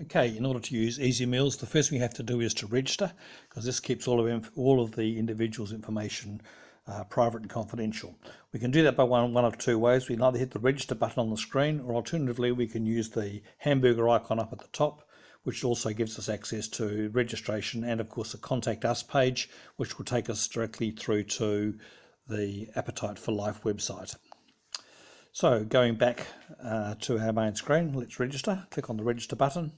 Okay, in order to use EasyMeals, the first thing you have to do is to register, because this keeps all of the individual's information private and confidential. We can do that by one of two ways. We can either hit the register button on the screen, or alternatively we can use the hamburger icon up at the top, which also gives us access to registration and of course a contact us page, which will take us directly through to the Appetite for Life website. So going back to our main screen, let's register. Click on the register button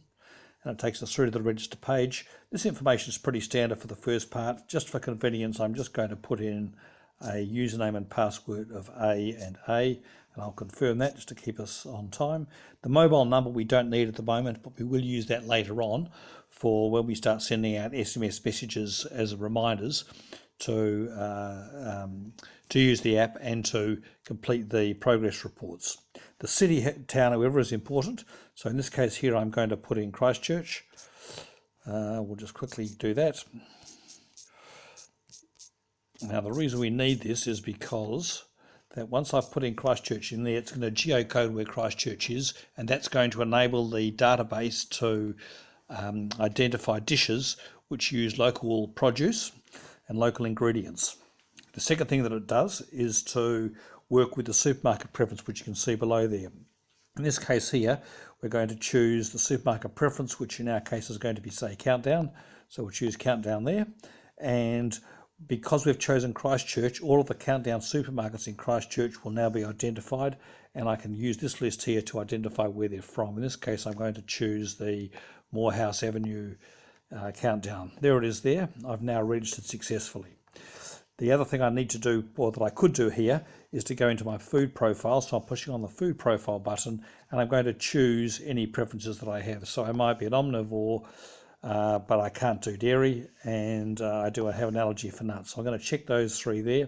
and it takes us through to the register page. This information is pretty standard for the first part. Just for convenience, I'm just going to put in a username and password of A, and I'll confirm that just to keep us on time. The mobile number we don't need at the moment, but we will use that later on for when we start sending out SMS messages as reminders to use the app and to complete the progress reports. The city, town, however, is important. So in this case here, I'm going to put in Christchurch. We'll just quickly do that. Now, the reason we need this is because that once I've put in Christchurch in there, it's going to geocode where Christchurch is, and that's going to enable the database to identify dishes which use local produce and local ingredients. The second thing that it does is to work with the supermarket preference, which you can see below there. In this case here, we're going to choose the supermarket preference, which in our case is going to be, say, Countdown. So we'll choose Countdown there. And because we've chosen Christchurch, all of the Countdown supermarkets in Christchurch will now be identified, and I can use this list here to identify where they're from. In this case, I'm going to choose the Morehouse Avenue Countdown. There it is there. I've now registered successfully. The other thing I need to do, or that I could do here, is to go into my food profile. So I'm pushing on the food profile button and I'm going to choose any preferences that I have. So I might be an omnivore, but I can't do dairy, and I do have an allergy for nuts. So I'm going to check those three there.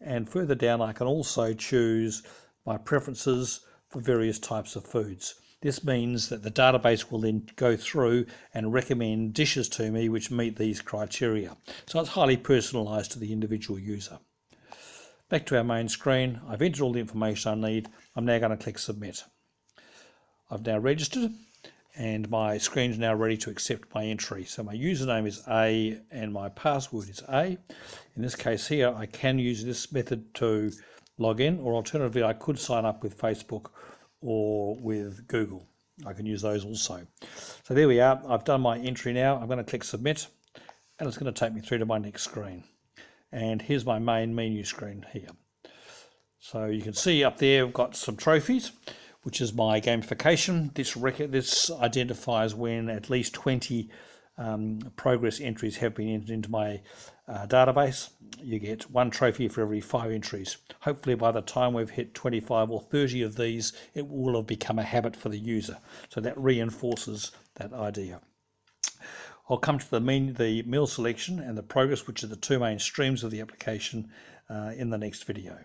And further down, I can also choose my preferences for various types of foods. This means that the database will then go through and recommend dishes to me which meet these criteria. So it's highly personalised to the individual user. Back to our main screen, I've entered all the information I need. I'm now going to click Submit. I've now registered and my screen is now ready to accept my entry. So my username is A and my password is A. In this case here, I can use this method to log in, or alternatively I could sign up with Facebook or with Google. I can use those also. So there we are. I've done my entry now. I'm going to click Submit and it's going to take me through to my next screen. And here's my main menu screen here. So you can see up there I've got some trophies, which is my gamification. This identifies when at least 20 progress entries have been entered into my database. You get one trophy for every 5 entries. Hopefully by the time we've hit 25 or 30 of these, it will have become a habit for the user. So that reinforces that idea. I'll come to the meal selection and the progress, which are the two main streams of the application, in the next video.